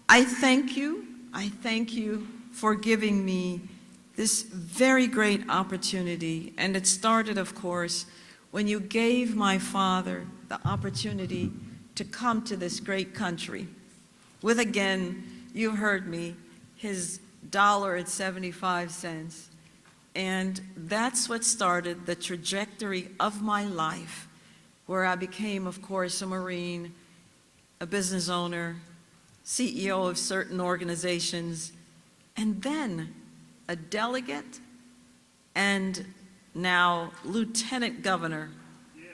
I thank you. I thank you for giving me this very great opportunity. And it started, of course, when you gave my father the opportunity to come to this great country with, again, you heard me, his $1.75. And that's what started the trajectory of my life, where I became, of course, a Marine, a business owner, CEO of certain organizations, and then a delegate, and now lieutenant governor,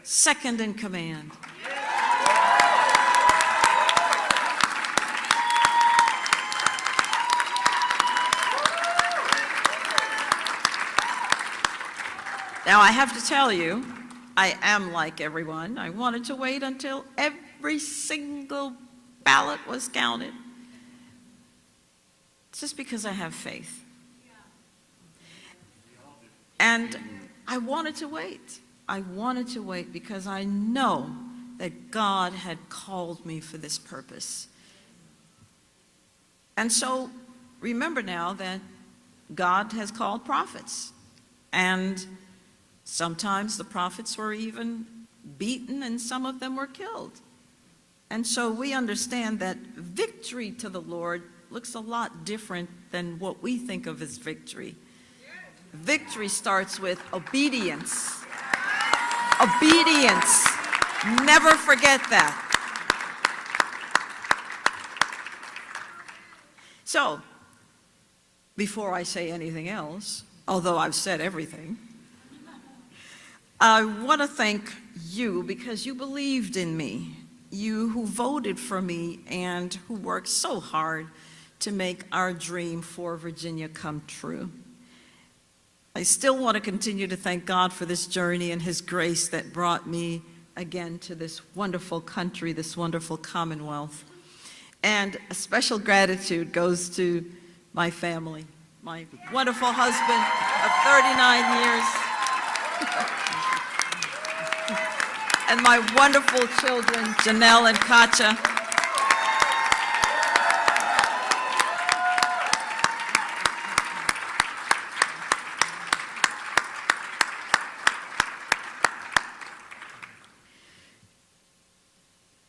second in command. Now, I have to tell you, I am like everyone. I wanted to wait until every single ballot was counted. It's just because I have faith. And I wanted to wait. I wanted to wait because I know that God had called me for this purpose. And so, remember now that God has called prophets. And sometimes the prophets were even beaten and some of them were killed. And so we understand that victory to the Lord looks a lot different than what we think of as victory. Victory starts with obedience. Obedience. Never forget that. So, before I say anything else, although I've said everything, I want to thank you because you believed in me, you who voted for me and who worked so hard to make our dream for Virginia come true. I still want to continue to thank God for this journey and His grace that brought me again to this wonderful country, this wonderful Commonwealth. And a special gratitude goes to my family, my wonderful husband of 39 years. And my wonderful children, Janelle and Katja.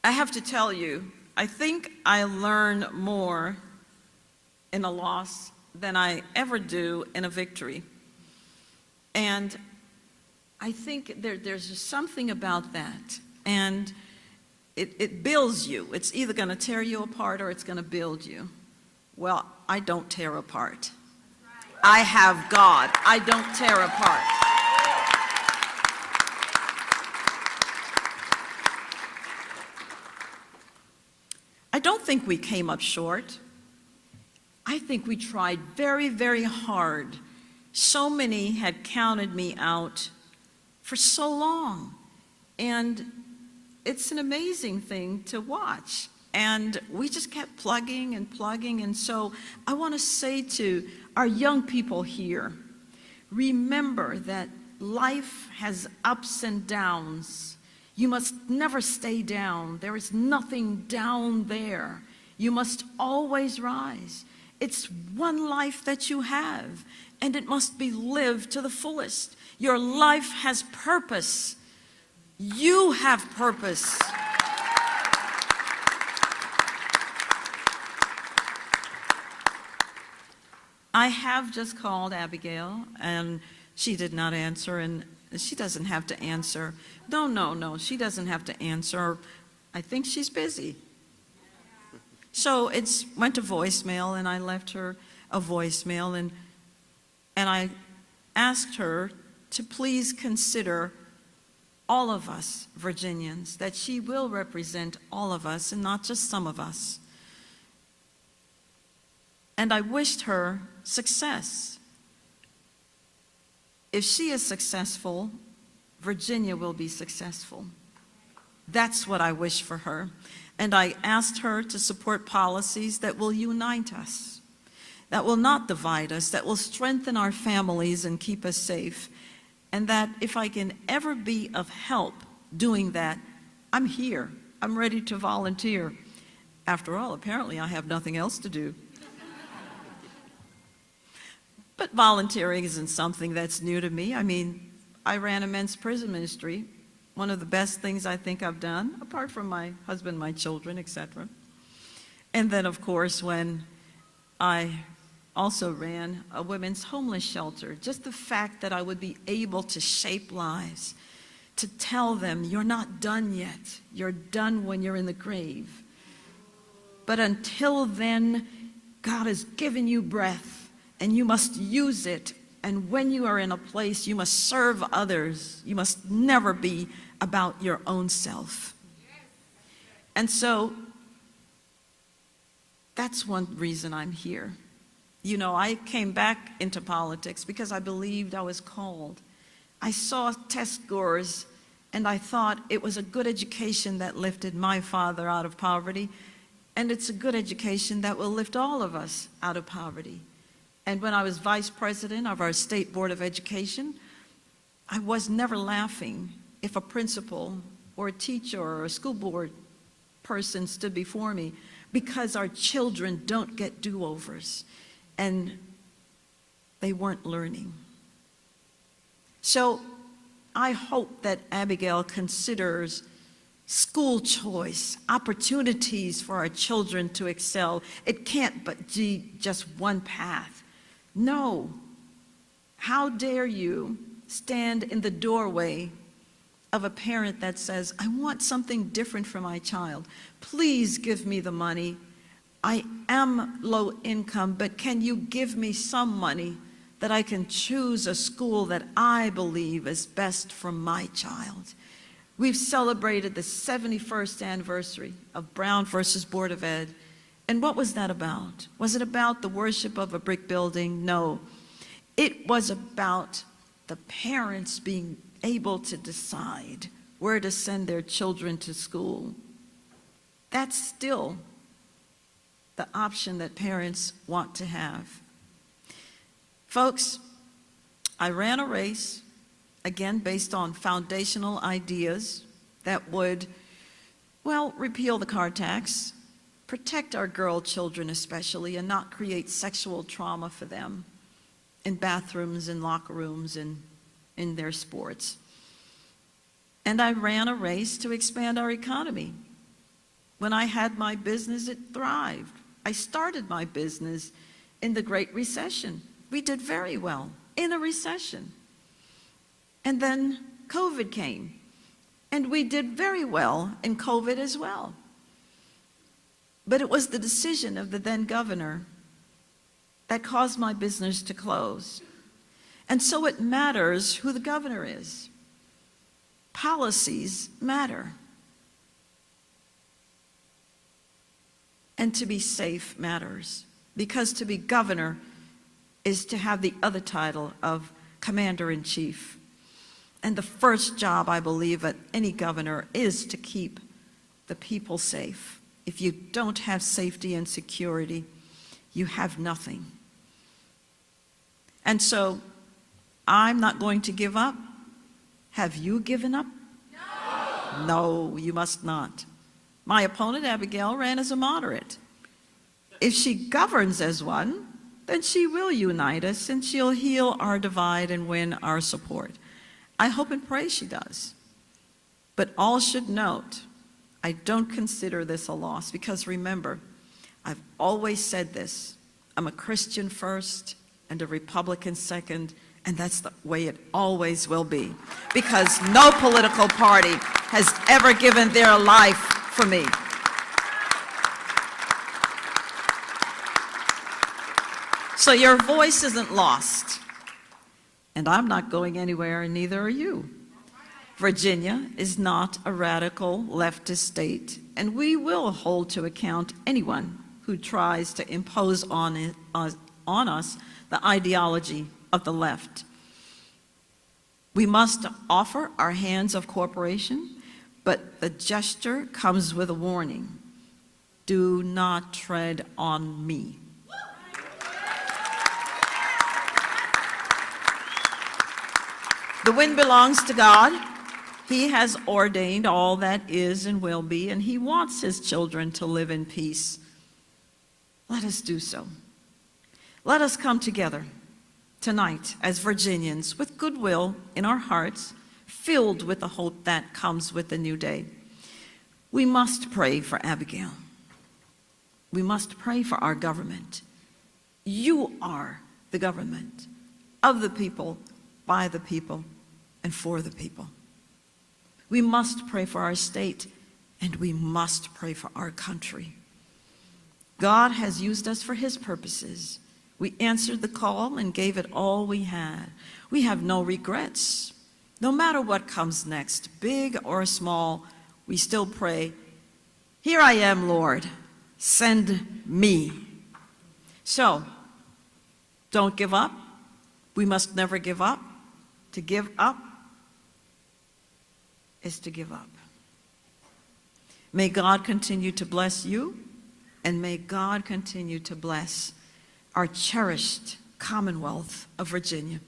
I have to tell you, I think I learn more in a loss than I ever do in a victory. And I think there's just something about that, and it builds you. It's either going to tear you apart or it's going to build you. Well, I don't tear apart. I have God. I don't tear apart. I don't think we came up short. I think we tried very, very hard. So many had counted me out for so long, and it's an amazing thing to watch. And we just kept plugging and plugging, and so I want to say to our young people here, remember that life has ups and downs. You must never stay down. There is nothing down there. You must always rise. It's one life that you have, and it must be lived to the fullest. Your life has purpose. You have purpose. I have just called Abigail, and she did not answer, and she doesn't have to answer. No, she doesn't have to answer. I think she's busy. So it went to voicemail, and I left her a voicemail, and I asked her to please consider all of us Virginians, that she will represent all of us and not just some of us. And I wished her success. If she is successful, Virginia will be successful. That's what I wish for her. And I asked her to support policies that will unite us, that will not divide us, that will strengthen our families and keep us safe. And that if I can ever be of help doing that, I'm here. I'm ready to volunteer. After all, apparently I have nothing else to do. But volunteering isn't something that's new to me. I mean, I ran a men's prison ministry, one of the best things I think I've done, apart from my husband, my children, etc. And then, of course, when I also ran a women's homeless shelter, just the fact that I would be able to shape lives, to tell them, you're not done yet. You're done when you're in the grave. But until then, God has given you breath, and you must use it. And when you are in a place, you must serve others. You must never be about your own self. And so, that's one reason I'm here. You know, I came back into politics because I believed I was called. I saw test scores, and I thought it was a good education that lifted my father out of poverty, and it's a good education that will lift all of us out of poverty. And when I was vice president of our State Board of Education, I was never laughing if a principal or a teacher or a school board person stood before me, because our children don't get do-overs, and they weren't learning. So I hope that Abigail considers school choice, opportunities for our children to excel. It can't but be just one path. No. How dare you stand in the doorway of a parent that says, I want something different for my child. Please give me the money. I am low income, but can you give me some money that I can choose a school that I believe is best for my child? We've celebrated the 71st anniversary of Brown versus Board of Ed. And what was that about? Was it about the worship of a brick building? No. It was about the parents being able to decide where to send their children to school. That's still the option that parents want to have. Folks, I ran a race, again, based on foundational ideas that would, well, repeal the car tax, protect our girl children especially, and not create sexual trauma for them in bathrooms and locker rooms and in their sports. And I ran a race to expand our economy. When I had my business, it thrived. I started my business in the Great Recession. We did very well in a recession. And then COVID came, and we did very well in COVID as well. But it was the decision of the then governor that caused my business to close. And so it matters who the governor is. Policies matter. And to be safe matters, because to be governor is to have the other title of commander-in-chief. And the first job, I believe, that any governor is to keep the people safe. If you don't have safety and security, you have nothing. And so I'm not going to give up. Have you given up? No. No, you must not. My opponent, Abigail, ran as a moderate. If she governs as one, then she will unite us, and she'll heal our divide and win our support. I hope and pray she does. But all should note, I don't consider this a loss, because remember, I've always said this: I'm a Christian first and a Republican second, and that's the way it always will be, because no political party has ever given their life for me. So your voice isn't lost, and I'm not going anywhere, and neither are you. Virginia is not a radical leftist state, and we will hold to account anyone who tries to impose on us the ideology of the left. We must offer our hands of cooperation, but the gesture comes with a warning: do not tread on me. The wind belongs to God, He has ordained all that is and will be, and he wants his children to live in peace. Let us do so. Let us come together tonight as Virginians with goodwill in our hearts, filled with the hope that comes with the new day. We must pray for Abigail. We must pray for our government. You are the government of the people, by the people, and for the people. We must pray for our state, and we must pray for our country. God has used us for his purposes. We answered the call and gave it all we had. We have no regrets. No matter what comes next, big or small, we still pray, "Here I am, Lord, send me." So, don't give up. We must never give up. To give up is to give up. May God continue to bless you, and may God continue to bless our cherished Commonwealth of Virginia.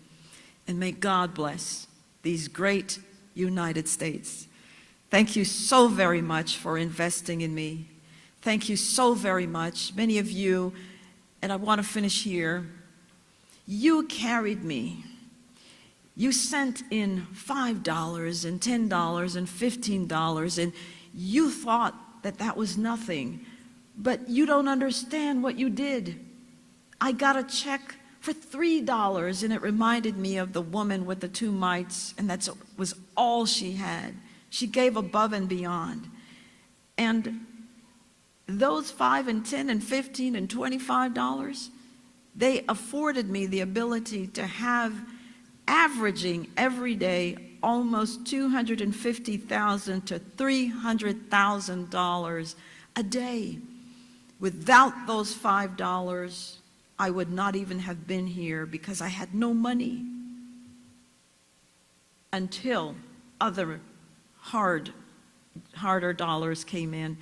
And may God bless these great United States. Thank you so very much for investing in me. Thank you so very much. Many of you, and I want to finish here, you carried me. You sent in $5 and $10 and $15, and you thought that that was nothing, but you don't understand what you did. I got a check for $3, and it reminded me of the woman with the 2 mites, and that was all she had. She gave above and beyond. And those $5 and $10 and $15 and $25, they afforded me the ability to have, averaging every day, almost $250,000 to $300,000 a day. Without those $5, I would not even have been here because I had no money until other harder dollars came in.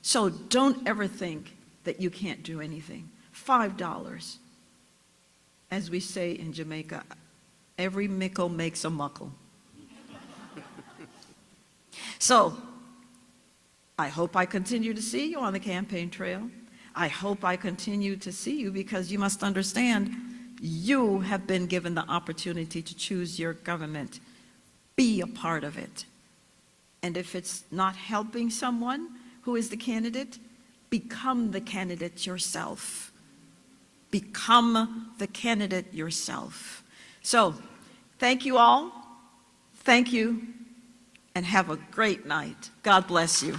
So don't ever think that you can't do anything. $5, as we say in Jamaica, every mickle makes a muckle. So I hope I continue to see you on the campaign trail. I hope I continue to see you, because you must understand, you have been given the opportunity to choose your government. Be a part of it. And if it's not helping someone who is the candidate, become the candidate yourself. Become the candidate yourself. So, thank you all. Thank you, and have a great night. God bless you.